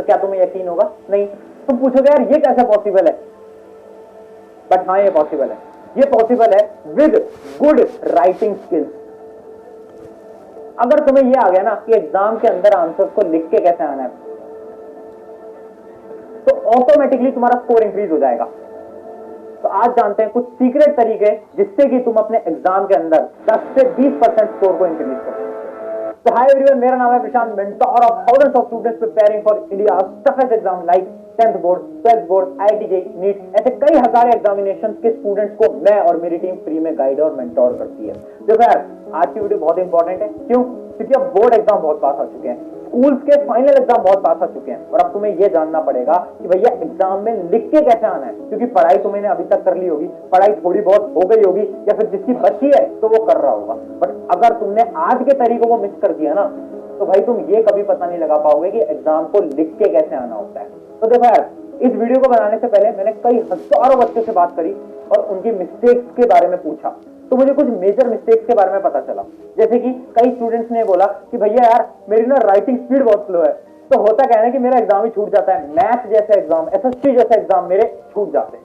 तो क्या तुम्हें यकीन होगा? नहीं। तुम पूछोगे यार ये कैसे पॉसिबल है, बट हाँ ये पॉसिबल है। ये पॉसिबल है विद गुड राइटिंग स्किल्स। अगर तुम्हें ये आ गया ना कि एग्जाम के अंदर आंसर्स को लिख के कैसे आना है, तो ऑटोमेटिकली तुम्हारा स्कोर इंक्रीज हो जाएगा। तो आज जानते हैं कुछ सीक्रेट तरीके जिससे कि तुम अपने एग्जाम के अंदर 10 से 20% स्कोर को इंक्रीज करो। तो हाय एवरीवन, मेरा नाम है Prashant, mentor of thousands of students preparing for India's toughest exam like 10th board, 12th board, IIT JEE, NEET, ऐसे कई हजार एग्जामिनेशंस के स्टूडेंट्स को मैं और मेरी टीम फ्री में गाइड और मेंटोर करती है। देखो यार, आज की वीडियो बहुत इंपॉर्टेंट है। क्यों? क्योंकि अब बोर्ड एग्जाम बहुत पास आ चुके हैं, स्कूल्स के फाइनल एग्जाम बहुत पास आ चुके हैं, और अब तुम्हें यह जानना पड़ेगा कि भैया एग्जाम में लिख के कैसे आना है। क्योंकि पढ़ाई तुमने अभी तक कर ली होगी, पढ़ाई थोड़ी बहुत हो गई होगी, या फिर जिसकी बची है तो वो कर रहा होगा, बट अगर तुमने आज के तरीकों को मिस कर दिया ना, तो भाई तुम ये कभी पता नहीं लगा पाओगे कि एग्जाम को लिख के कैसे आना होता है। तो देखो यार, इस वीडियो को बनाने से पहले मैंने कई हजारों बच्चों से बात करी और उनकी मिस्टेक्स के बारे में पूछा, तो मुझे कुछ मेजर मिस्टेक्स के बारे में पता चला। जैसे कि कई स्टूडेंट्स ने बोला कि भैया यार मेरी ना राइटिंग स्पीड बहुत स्लो है। तो होता क्या है ना कि मेरा एग्जाम ही छूट जाता है, मैथ जैसे एग्जाम, SST जैसे एग्जाम मेरे छूट जाते हैं।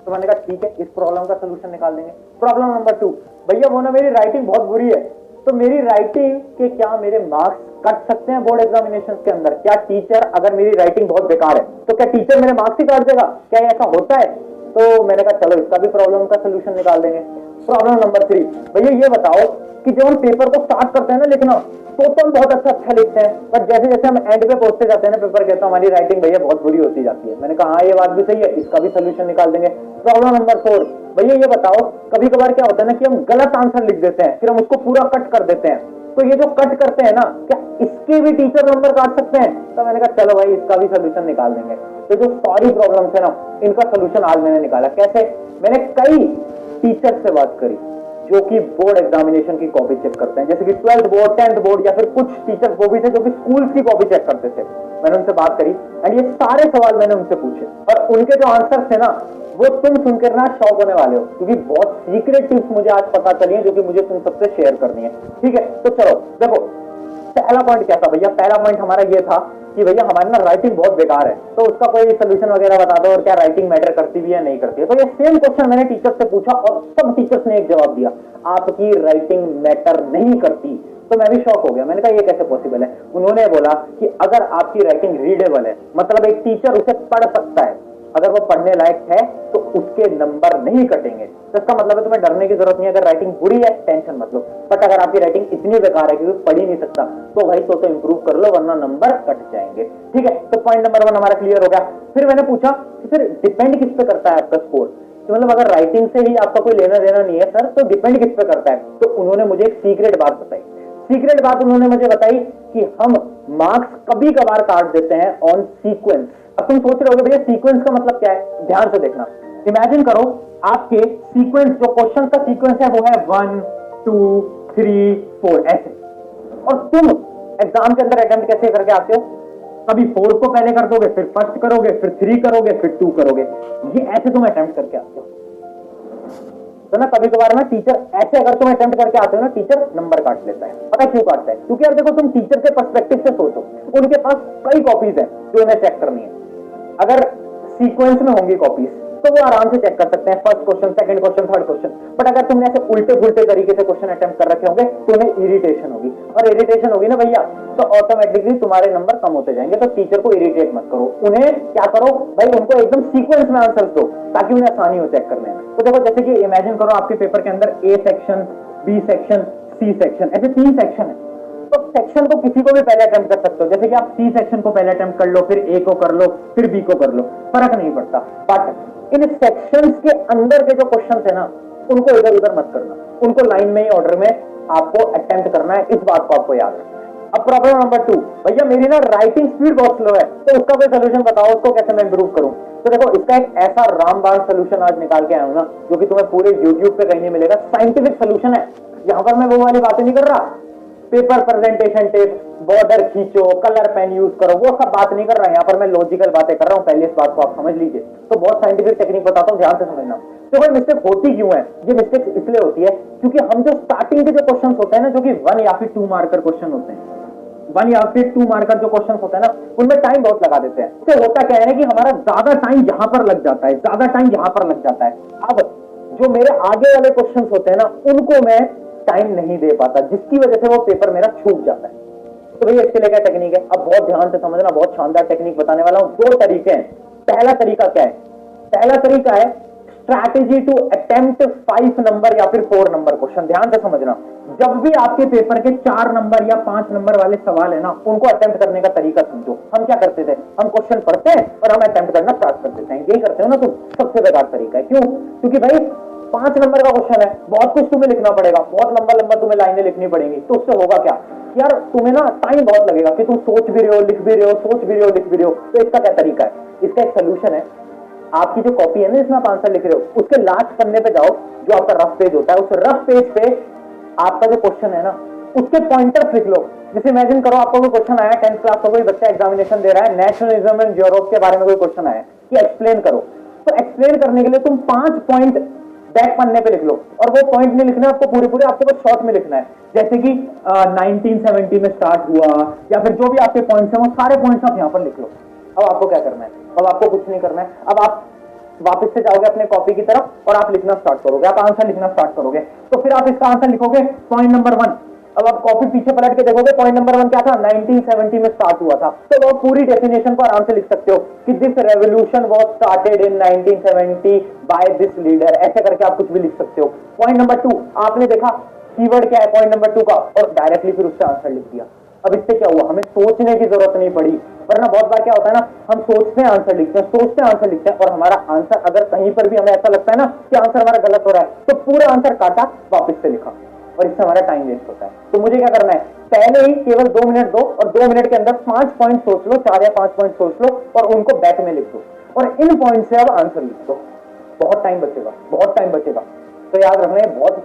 तो मैंने कहा ठीक है, इस प्रॉब्लम का सोल्यूशन निकाल देंगे। प्रॉब्लम नंबर 2, भैया वो ना मेरी राइटिंग बहुत बुरी है, तो मेरी राइटिंग के क्या मेरे मार्क्स कट सकते हैं बोर्ड एग्जामिनेशन के अंदर? क्या टीचर, अगर मेरी राइटिंग बहुत बेकार है तो क्या टीचर मेरे मार्क्स ही काट देगा? क्या ऐसा होता है? तो मैंने कहा चलो इसका भी प्रॉब्लम का सोल्यूशन निकाल देंगे। प्रॉब्लम नंबर 3, भैया ये बताओ कि जब हम पेपर को स्टार्ट करते हैं ना लिखना, तो हम बहुत अच्छा लिखते हैं, बट जैसे जैसे हम एंड पे पहुंचते जाते हैं ना पेपर के, तो हमारी राइटिंग भैया बहुत बुरी होती जाती है। मैंने कहा हाँ ये बात भी सही है, इसका भी सोल्यूशन निकाल देंगे। प्रॉब्लम नंबर 4, भैया ये बताओ कभी कभार क्या होता है ना कि हम गलत आंसर लिख देते हैं, फिर हम उसको पूरा कट कर देते हैं, तो ये जो कट करते हैं ना, क्या इसके भी टीचर नंबर काट सकते हैं? तो मैंने कहा चलो भाई इसका भी सोल्यूशन निकाल देंगे। तो जो सारी प्रॉब्लम्स है ना, इनका सोल्यूशन आज मैंने निकाला। कैसे? मैंने कई टीचर से बात करी जो कि बोर्ड एग्जामिनेशन की कॉपी चेक करते हैं, जैसे कि 12th बोर्ड, 10th बोर्ड, या फिर कुछ टीचर वो भी थे जो कि स्कूल की कॉपी चेक करते थे। मैंने उनसे बात करी एंड ये सारे सवाल मैंने उनसे पूछे, और उनके जो आंसर थे ना, वो तुम सुनकर ना शॉक होने वाले हो, क्योंकि बहुत सीक्रेट टिप्स मुझे आज पता चली है जो कि मुझे तुम सबसे शेयर करनी है। ठीक है, तो चलो देखो, पहला पॉइंट क्या था भैया? पहला पॉइंट हमारा ये था कि भैया हमारी ना राइटिंग बहुत बेकार है, तो उसका कोई सोल्यूशन वगैरह बता दो, और क्या राइटिंग मैटर करती भी है नहीं करती है? तो ये सेम क्वेश्चन मैंने टीचर से पूछा और सब टीचर्स ने एक जवाब दिया, आपकी राइटिंग मैटर नहीं करती। तो मैं भी शॉक हो गया, मैंने कहा ये कैसे पॉसिबल है? उन्होंने बोला कि अगर आपकी राइटिंग रीडेबल है, मतलब एक टीचर उसे पढ़ सकता है, अगर वो पढ़ने लायक है तो उसके नंबर नहीं कटेंगे। तो इसका मतलब है तुम्हें डरने की जरूरत नहीं है। अगर राइटिंग बुरी है टेंशन मत लो, बट अगर आपकी राइटिंग इतनी बेकार है कि कोई पढ़ ही नहीं सकता, तो भाई तो इंप्रूव कर लो, वरना नंबर कट जाएंगे। ठीक है, तो पॉइंट नंबर 1 हमारा क्लियर हो गया। फिर मैंने पूछा कि फिर डिपेंड किस पे करता है आपका स्कोर? तो मतलब अगर राइटिंग से ही आपका कोई लेना देना नहीं है सर, तो डिपेंड किस पे करता है? तो उन्होंने मुझे एक सीक्रेट बात बताई। सीक्रेट बात उन्होंने मुझे बताई कि हम मार्क्स कभी कभार काट देते हैं ऑन सीक्वेंस। अब तुम सोच रहे हो भैया सीक्वेंस का मतलब क्या है? ध्यान से देखना, इमेजिन करो आपके सीक्वेंस, जो क्वेश्चन का सीक्वेंस है वो है 1 2 3 4 ऐसे, और तुम एग्जाम के अंदर अटेम्प्ट कैसे करके आते हो? कभी 4 को पहले कर दोगे, फिर फर्स्ट करोगे, फिर 3 करोगे, फिर 2 करोगे, ये ऐसे तुम अटेम्प्ट करके आते हो। तो ना कभी कभार ना टीचर ऐसे, अगर तुम अटेम्प्ट करके आते हो ना, टीचर नंबर काट लेता है। पता क्यों काटता है? क्योंकि यार देखो, तुम टीचर के पर्सपेक्टिव से सोचो, उनके पास कई कॉपीज हैं जो उन्हें चेक करनी है। अगर सीक्वेंस में होंगी कॉपीज तो वो आराम से चेक कर सकते हैं, first question, second question, third question. But अगर तुमने ऐसे उल्टे पुल्टे तरीके से क्वेश्चन अटेम्प्ट कर रखे होंगे तो उन्हें इरिटेशन होगी, और इरिटेशन होगी ना भैया, तो ऑटोमेटिकली तुम्हारे नंबर कम होते जाएंगे। तो टीचर को इरिटेट मत करो, उन्हें क्या करो भाई, उनको एकदम सीक्वेंस में आंसर दो ताकि उन्हें आसानी हो चेक करने में। तो देखो, जैसे कि इमेजिन करो आपके पेपर के अंदर A section, B section, C section, ऐसे 3 सेक्शन है। तो सेक्शन को किसी को भी पहले अटेम्प्ट कर सकते हो, जैसे कि आप C सेक्शन को पहले अटेम्प्ट कर लो, फिर A को कर लो, फिर B को कर लो, फर्क नहीं पड़ता। बट इन सेक्शंस के अंदर के जो क्वेश्चन है ना, उनको इधर उधर मत करना, उनको लाइन में ही ऑर्डर में आपको अटेम्प्ट करना है, इस बात को आपको याद रखना है। अब प्रॉब्लम नंबर 2, भैया मेरी ना राइटिंग स्पीड बहुत स्लो है, तो उसका कोई सोल्यूशन बताओ, उसको कैसे मैं इंप्रूव करूं? तो देखो, इसका एक ऐसा रामबाण सोल्यूशन आज निकाल के आया हूं ना, जो कि तुम्हें पूरे YouTube पे कहीं नहीं मिलेगा। साइंटिफिक सोल्यूशन है, यहां पर मैं वो वाली बातें नहीं कर रहा, पेपर प्रेजेंटेशन टिप्स, बॉर्डर खींचो, कलर पेन यूज करो, वो सब बात नहीं कर रहा। यहाँ पर मैं लॉजिकल बातें कर रहा हूँ, पहले इस बात को आप समझ लीजिए। तो बहुत साइंटिफिक टेक्निक बताता हूँ, ध्यान से समझना। तो भाई मिस्टेक होती क्यों है? ये मिस्टेक इसलिए होती है क्योंकि हम जो स्टार्टिंग के जो क्वेश्चन होते हैं ना, जो कि 1 या फिर 2 मार्कर क्वेश्चन होते हैं, 1 या फिर 2 मार्कर जो क्वेश्चन होते हैं ना, उनमें टाइम बहुत लगा देते हैं। तो होता क्या है कि हमारा ज्यादा टाइम यहां पर लग जाता है, ज्यादा टाइम यहां पर लग जाता है। अब जो मेरे आगे वाले क्वेश्चन होते हैं ना, उनको मैं टाइम नहीं दे पाता, जिसकी वजह से वो पेपर मेरा छूट जाता है। तो भैया इसके लिए क्या टेक्निक है, अब बहुत ध्यान से समझना, बहुत शानदार टेक्निक बताने वाला हूं। 2 तरीके हैं। पहला तरीका क्या है? पहला तरीका है स्ट्रैटेजी टू अटेम्प्ट 5 नंबर या फिर 4 नंबर क्वेश्चन। ध्यान से समझना, जब भी आपके पेपर के 4 नंबर या 5 नंबर वाले सवाल है ना, उनको अटेम्प्ट करने का तरीका समझो। हम क्या करते थे, हम क्वेश्चन पढ़ते हैं और हम अटेम्प्ट करना स्टार्ट कर देते हैं। यही करते हो ना तुम, सबसे बेकार तरीका है। क्यों? क्योंकि भाई 5 नंबर का क्वेश्चन है, बहुत कुछ तुम्हें लिखना पड़ेगा, बहुत लंबा लंबा तुम्हें लाइनें लिखनी पड़ेंगी। तो उससे होगा क्या यार, तुम्हें ना टाइम बहुत लगेगा कि तुम सोच भी रहे हो, लिख भी रहे हो, सोच भी रहे हो, लिख भी रहे हो। तो इसका क्या तरीका है? इसका एक सोल्यूशन है। आपकी जो कॉपी है ना, जिसमें आप आंसर लिख रहे हो, उसके लास्ट पन्ने पे जाओ, जो आपका रफ पेज होता है, उस रफ पेज पे आपका जो क्वेश्चन है ना, उसके पॉइंटर्स लिख लो। जैसे इमेजिन करो आपको कोई क्वेश्चन आया, 10th क्लास का कोई बच्चा एग्जामिनेशन दे रहा है, नेशनलिज्म एंड यूरोप के बारे में कोई क्वेश्चन आया कि एक्सप्लेन करो। तो एक्सप्लेन करने के लिए तुम 5 पॉइंट बैक पन्ने पे लिख लो, और वो पॉइंट नहीं लिखना आपको पूरे पूरे, आपको बस शॉर्ट में लिखना है। जैसे कि 1970 में स्टार्ट हुआ, या फिर जो भी आपके पॉइंट्स हैं वो सारे पॉइंट्स आप यहां पर लिख लो। अब आपको क्या करना है? अब आपको कुछ नहीं करना है। अब आप वापस से जाओगे अपने कॉपी की तरफ और आप लिखना स्टार्ट करोगे, आप आंसर लिखना स्टार्ट करोगे। तो फिर आप इसका आंसर लिखोगे पॉइंट नंबर 1। अब आप कॉपी पीछे पलट के देखोगे, पॉइंट नंबर 1 क्या था? 1970 में स्टार्ट हुआ था। तो आप पूरी डेफिनेशन को आराम से लिख सकते हो कि this revolution was started in 1970 by this leader, ऐसे करके आप कुछ भी लिख सकते हो। पॉइंट नंबर 2 आपने देखा कीवर्ड क्या है पॉइंट नंबर 2 का, और डायरेक्टली फिर उससे आंसर लिख दिया। अब इससे क्या हुआ, हमें सोचने की जरूरत नहीं पड़ी। वरना बहुत बार क्या होता है ना, हम सोचते हैं आंसर लिखते हैं, सोचते हैं आंसर लिखते हैं, और हमारा आंसर अगर कहीं पर भी हमें ऐसा लगता है ना कि आंसर हमारा गलत हो रहा है, तो पूरा आंसर काटा, वापस से लिखा, और इससे हमारा टाइम वेस्ट होता है। तो मुझे क्या करना है, पहले ही केवल 2 मिनट दो, और 2 मिनट के अंदर 5 पॉइंट सोच लो, 4 या 5 पॉइंट सोच लो, और उनको बैक में लिख दो, और इन पॉइंट से अब आंसर लिख दो। बहुत टाइम बचेगा, बहुत टाइम बचेगा। तो याद रखना है, बहुत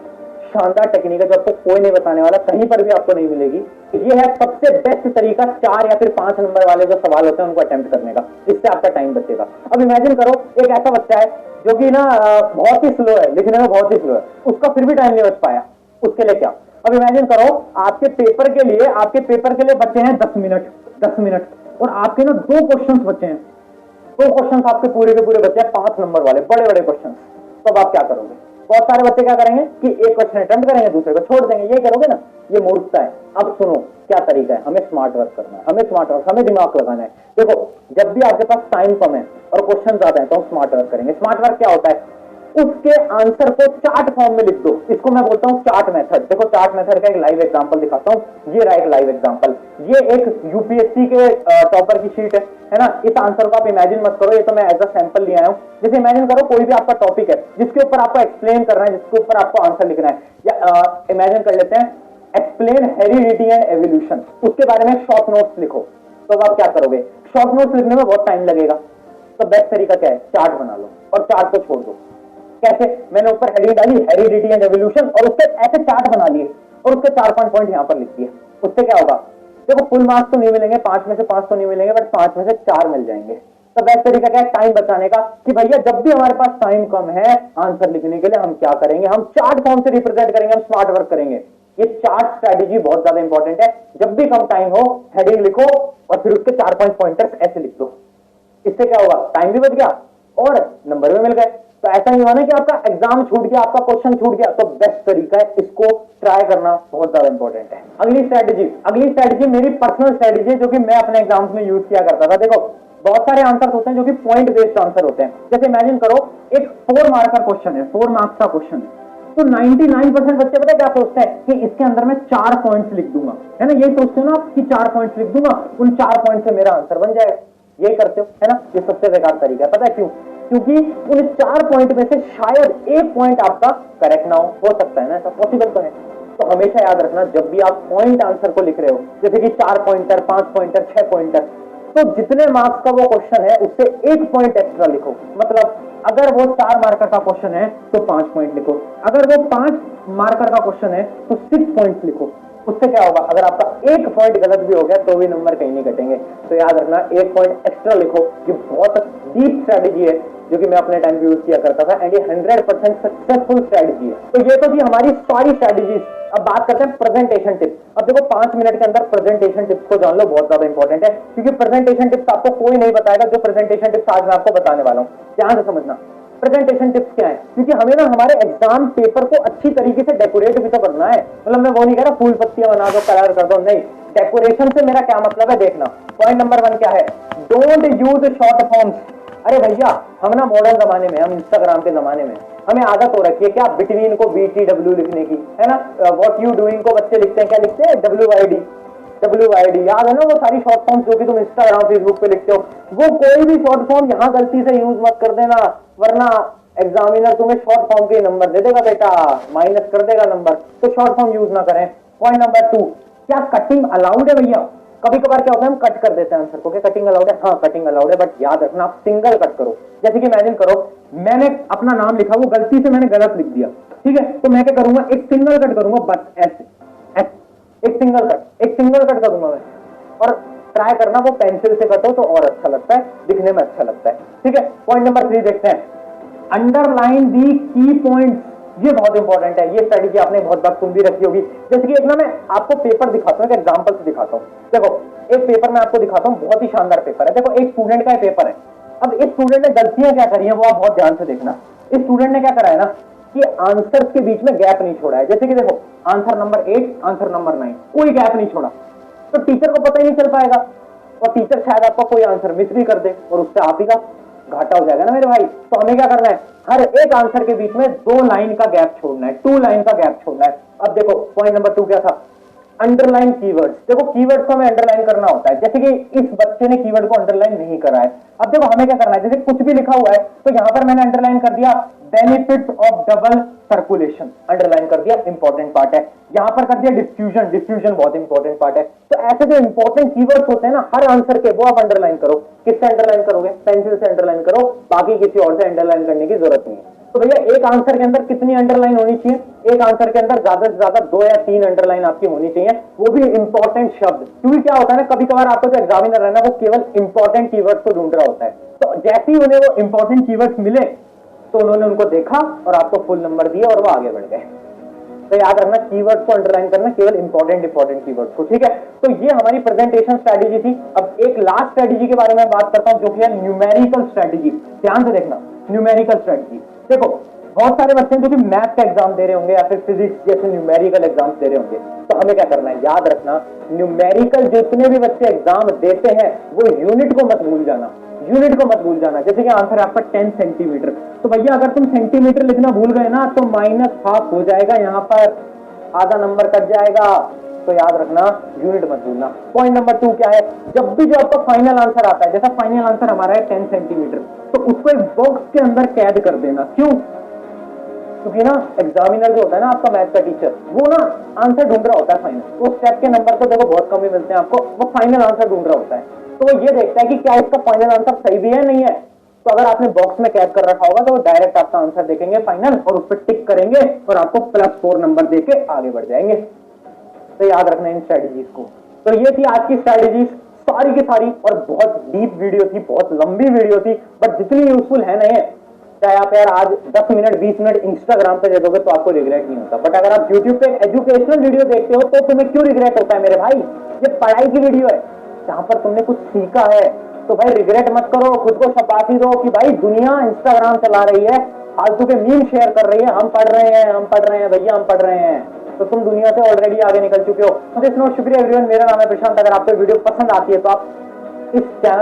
शानदार टेक्निक है जो आपको कोई नहीं बताने वाला, कहीं पर भी आपको नहीं मिलेगी। ये है सबसे बेस्ट तरीका 4 या फिर 5 नंबर वाले जो सवाल होते हैं उनको अटेम्प्ट करने का। इससे आपका टाइम बचेगा। अब इमेजिन करो एक ऐसा बच्चा है जो कि ना बहुत ही स्लो है, लिखने में बहुत ही स्लो है, उसका फिर भी टाइम नहीं बच पाया, उसके लिए क्या? अब इमेजिन करो आपके पेपर के लिए बचे हैं 10 मिनट, 10 मिनट, और आपके ना 2 क्वेश्चन बचे हैं, 2 क्वेश्चन आपके पूरे के पूरे बचे हैं 5 नंबर वाले बड़े बड़े क्वेश्चन। तो अब आप क्या करोगे? बहुत सारे बच्चे क्या करेंगे कि एक क्वेश्चन अटेम्प्ट करेंगे, दूसरे को छोड़ देंगे। ये करोगे ना, ये मूर्खता है। अब सुनो क्या तरीका है, हमें स्मार्ट वर्क करना है, हमें दिमाग लगाना है। देखो, जब भी आपके पास टाइम कम है और क्वेश्चन ज्यादा है तो हम स्मार्ट वर्क करेंगे। स्मार्ट वर्क क्या होता है? उसके आंसर को चार्ट फॉर्म में लिख दो। इसको मैं बोलता हूं चार्ट मेथड। देखो, चार्ट मेथड का एक लाइव एग्जांपल दिखाता हूं। ये रहा एक लाइव एग्जांपल। ये एक यूपीएससी के टॉपर की शीट है ना। इस आंसर को आप इमेजिन मत करो, ये तो मैं एज अ सैंपल लिया हूं। जैसे इमेजिन करो कोई भी आपका टॉपिक है जिसके ऊपर आपको एक्सप्लेन करना है, जिसके ऊपर आपको आंसर लिखना है, या इमेजिन कर लेते हैं एक्सप्लेन हेरिडिटी एंड एवोल्यूशन, उसके बारे में शॉर्ट नोट्स लिखो। तो आप क्या करोगे? शॉर्ट नोट्स लिखने में बहुत टाइम लगेगा, तो बेस्ट तरीका क्या है? चार्ट बना लो और चार्ट को छोड़ दो। कैसे? मैंने ऊपर हेडिंग डाली हेरिडिटी एंड एवोल्यूशन, और उससे ऐसे चार्ट बना लिए, और उसके 4-5 पॉइंट यहां पर लिख दिए। उससे क्या होगा? देखो, फुल मार्क्स तो नहीं मिलेंगे, 5 में से 5 तो नहीं मिलेंगे, बट 5 में से 4 मिल जाएंगे। तो बेस्ट तरीका क्या है टाइम बचाने का? कि भैया जब भी हमारे पास टाइम कम है आंसर लिखने के लिए, हम क्या करेंगे? हम चार्ट फॉर्म से रिप्रेजेंट करेंगे, हम स्मार्ट वर्क करेंगे। ये चार्ट स्ट्रेटेजी बहुत ज्यादा इंपॉर्टेंट है। जब भी कम टाइम हो, हेडिंग लिखो और फिर उसके 4-5 पॉइंटर्स ऐसे लिख दो। इससे क्या होगा? टाइम भी बच गया और नंबर भी मिल गए। तो ऐसा नहीं हुआ ना कि आपका एग्जाम छूट गया, आपका क्वेश्चन छूट गया। तो बेस्ट तरीका है, इसको ट्राई करना बहुत ज्यादा इंपॉर्टेंट है। अगली स्ट्रेटेजी मेरी पर्सनल स्ट्रेटेजी है, जो कि मैं अपने एग्जाम्स में यूज किया करता था। देखो, बहुत सारे आंसर होते हैं जो कि पॉइंट बेस्ड आंसर होते हैं। जैसे इमेजिन करो एक 4 मार्क का क्वेश्चन है, 4 मार्क्स का क्वेश्चन है, तो 99% बच्चे पता है क्या सोचते हैं कि इसके अंदर मैं 4 पॉइंट्स लिख दूंगा, है ना। यही सोचते हो ना कि 4 पॉइंट्स लिख दूंगा, उन 4 पॉइंट से मेरा आंसर बन जाएगा। यही करते हो, है ना। ये सबसे बेकार तरीका है। पता है क्यों? क्योंकि उन 4 पॉइंट में से शायद एक पॉइंट आपका करेक्ट ना हो सकता है ना, ऐसा पॉसिबल तो है। तो हमेशा याद रखना, जब भी आप पॉइंट आंसर को लिख रहे हो, जैसे कि 4 पॉइंटर, 5 पॉइंटर, 6 पॉइंटर, तो जितने मार्क्स का वो क्वेश्चन है उससे 1 पॉइंट एक्स्ट्रा लिखो। मतलब अगर वो 4 मार्कर का क्वेश्चन है तो 5 पॉइंट लिखो, अगर वो 5 मार्कर का क्वेश्चन है तो 6 पॉइंट लिखो। उससे क्या होगा, अगर आपका एक पॉइंट गलत भी हो गया तो भी नंबर कहीं नहीं कटेंगे। तो याद रखना, एक पॉइंट एक्स्ट्रा लिखो। ये बहुत डीप स्ट्रेटेजी है जो कि मैं अपने टाइम पे यूज किया करता था, एंड ये 100% सक्सेसफुल स्ट्रेटेजी है। तो ये तो थी हमारी सारी स्ट्रेटेजीज। अब बात करते हैं प्रेजेंटेशन टिप्स। अब देखो 5 मिनट के अंदर प्रेजेंटेशन टिप्स को जान लो, बहुत ज्यादा इंपॉर्टेंट है, क्योंकि प्रेजेंटेशन टिप्स आपको कोई नहीं बताएगा जो प्रेजेंटेशन टिप्स आज मैं आपको बताने वाला हूँ। ध्यान से समझना प्रेजेंटेशन टिप्स क्या है, क्योंकि हमें ना हमारे एग्जाम पेपर को अच्छी तरीके से डेकोरेट भी तो करना है। मतलब मैं वो नहीं कह रहा फूल पत्तियां बना दो, कलर कर दो, नहीं। डेकोरेशन से मेरा क्या मतलब है, देखना। पॉइंट नंबर 1 क्या है, डोंट यूज शॉर्ट फॉर्म्स। अरे भैया, हम ना मॉडर्न जमाने में, हम इंस्टाग्राम के जमाने में हमें आदत हो रखी है क्या, बिटवीन को BTW लिखने की, है ना। व्हाट यू डूइंग को बच्चे लिखते हैं, क्या लिखते हैं, WYD। याद है ना वो सारी शॉर्ट फॉर्म जो कि तुम इंस्टाग्राम फेसबुक पे लिखते हो, वो कोई भी शॉर्ट फॉर्म यहाँ गलती से यूज मत कर देना, वरना एग्जामिनर तुम्हें शॉर्ट फॉर्म के नंबर दे देगा बेटा, माइनस कर देगा नंबर। तो शॉर्ट फॉर्म यूज ना करें। पॉइंट नंबर 2, क्या कटिंग अलाउड है भैया। कभी कभार क्या होता है, हम कट कर देते हैं आंसर को, क्या कटिंग अलाउड है, हाँ कटिंग अलाउड है, बट याद रखना आप सिंगल कट करो। जैसे कि इमेजिन करो मैंने अपना नाम लिखा, वो गलती से मैंने गलत लिख दिया, ठीक है, तो मैं क्या करूंगा, एक सिंगल कट करूंगा, बस ऐसे एक सिंगल कट करूंगा मैं। और ट्राई करना वो पेंसिल से कटो तो और अच्छा लगता है, दिखने में अच्छा लगता है, ठीक है। पॉइंट नंबर 3 देखते हैं, अंडरलाइन दी की पॉइंट्स। ये बहुत इंपॉर्टेंट है, ये स्ट्रेटेजी आपने बहुत बार सुन भी रखी होगी। जैसे कि एक ना मैं आपको पेपर दिखाता हूँ, एक एग्जांपल से दिखाता हूँ। देखो एक पेपर मैं आपको दिखाता हूँ, बहुत ही शानदार पेपर है। देखो एक स्टूडेंट का पेपर है। अब इस स्टूडेंट ने गलतियां क्या करी है वो आप बहुत ध्यान से देखना। इस स्टूडेंट ने क्या करा है ना कि आंसर के बीच में गैप नहीं छोड़ा है। जैसे कि देखो आंसर नंबर 8, आंसर नंबर 9, कोई गैप नहीं छोड़ा, तो टीचर को पता ही नहीं चल पाएगा, और टीचर शायद आपका कोई आंसर मिस भी कर दे, और उससे आप ही का घाटा हो जाएगा ना मेरे भाई। तो हमें क्या करना है, हर एक आंसर के बीच में 2 लाइन का गैप छोड़ना है, 2 लाइन का गैप छोड़ना है। अब देखो पॉइंट नंबर 2 क्या था, अंडरलाइन कीवर्ड्स। देखो कीवर्ड्स को हमें अंडरलाइन करना होता है, जैसे कि इस बच्चे ने कीवर्ड को अंडरलाइन नहीं करा है। अब देखो हमें क्या करना है, जैसे कुछ भी लिखा हुआ है तो यहां पर मैंने अंडरलाइन कर दिया benefits of double circulation, underline कर दिया, इंपॉर्टेंट पार्ट है। यहां पर कर दिया डिफ्यूजन, डिफ्यूजन बहुत इंपॉर्टेंट पार्ट है। तो ऐसे जो इंपॉर्टेंट कीवर्ड्स होते हैं ना हर आंसर के, वो आप अंडरलाइन करो। किससे अंडरलाइन करोगे, पेंसिल से अंडरलाइन करो, बाकी किसी और से अंडरलाइन करने की जरूरत नहीं है। तो भैया एक आंसर के अंदर कितनी अंडरलाइन होनी चाहिए, एक आंसर के अंदर ज्यादा से ज्यादा 2 या 3 अंडरलाइन आपकी होनी चाहिए, वो भी इंपॉर्टेंट शब्द। क्योंकि क्या होता है ना, कभी कभार आपको जो एग्जामिनर है ना वो केवल इंपॉर्टेंट कीवर्ड्स को ढूंढ रहा होता है। तो जैसे ही उन्हें वो इंपॉर्टेंट कीवर्ड्स मिले तो उन्होंने उनको देखा और आपको फुल नंबर दिए और वो आगे बढ़ गए। तो याद रखना कीवर्ड्स को अंडरलाइन करना, केवल इंपॉर्टेंट कीवर्ड्स को, ठीक है। तो ये हमारी प्रेजेंटेशन स्ट्रेटेजी थी। अब एक लास्ट स्ट्रेटेजी के बारे में बात करता हूं जो कि है न्यूमेरिकल स्ट्रेटेजी। ध्यान से देखना, न्यूमेरिकल स्ट्रेटेजी। देखो बहुत सारे बच्चे जो कि मैथ का एग्जाम दे रहे होंगे या फिर फिजिक्स जैसे न्यूमेरिकल एग्जाम दे रहे होंगे, तो हमें क्या करना है, याद रखना न्यूमेरिकल जितने भी बच्चे एग्जाम देते हैं वो यूनिट को मत भूल जाना, यूनिट को मत भूल जाना। जैसे कि आंसर है आपका 10 सेंटीमीटर, तो भैया अगर तुम सेंटीमीटर लिखना भूल गए ना तो -1/2 हो जाएगा, यहाँ पर आधा नंबर कट जाएगा। तो याद रखना यूनिट मत भूलना। पॉइंट नंबर 2 क्या है, जब भी जो आपका फाइनल आंसर आता है, जैसा फाइनल आंसर हमारा है 10 सेंटीमीटर, तो उसको एक बॉक्स के अंदर कैद कर देना। क्यों, क्योंकि ना एग्जामिनर जो होता है ना आपका मैथ का टीचर, वो ना आंसर ढूंढ रहा होता है फाइनल, तो स्टेप के नंबर तो देखो बहुत कम ही मिलते हैं आपको, वो फाइनल आंसर ढूंढ रहा होता है। तो वो ये देखता है कि क्या इसका फाइनल आंसर सही भी है नहीं है। तो अगर आपने बॉक्स में कैद कर रखा होगा तो वो डायरेक्ट आपका आंसर देखेंगे फाइनल और उस पर टिक करेंगे और आपको +4 नंबर देके आगे बढ़ जाएंगे। तो याद रखना इन स्ट्रेटेजीज को। तो ये थी आज की स्ट्रेटेजीज, सारी की सारी, और बहुत डीप वीडियो थी, बहुत लंबी वीडियो थी, बट जितनी यूजफुल है ना ये, चाहे आप यार आज 10 मिनट 20 मिनट इंस्टाग्राम पे दे दोगे तो आपको रिग्रेट नहीं होता, बट अगर आप यूट्यूब पे एजुकेशनल वीडियो देखते हो तो तुम्हें क्यों रिग्रेट होता है मेरे भाई। ये पढ़ाई की वीडियो है जहां पर तुमने कुछ सीखा है, तो भाई रिग्रेट मत करो, खुद को शाबाशी दो कि भाई दुनिया इंस्टाग्राम चला रही है, फालतू के मीम शेयर कर रही है, हम पढ़ रहे हैं भैया, हम पढ़ रहे हैं, तो तुम दुनिया से ऑलरेडी आगे निकल चुके हो। तो शुक्रिया एवरीवन, मेरा नाम है प्रशांत। अगर आपको वीडियो पसंद आती है तो आप इस चैनल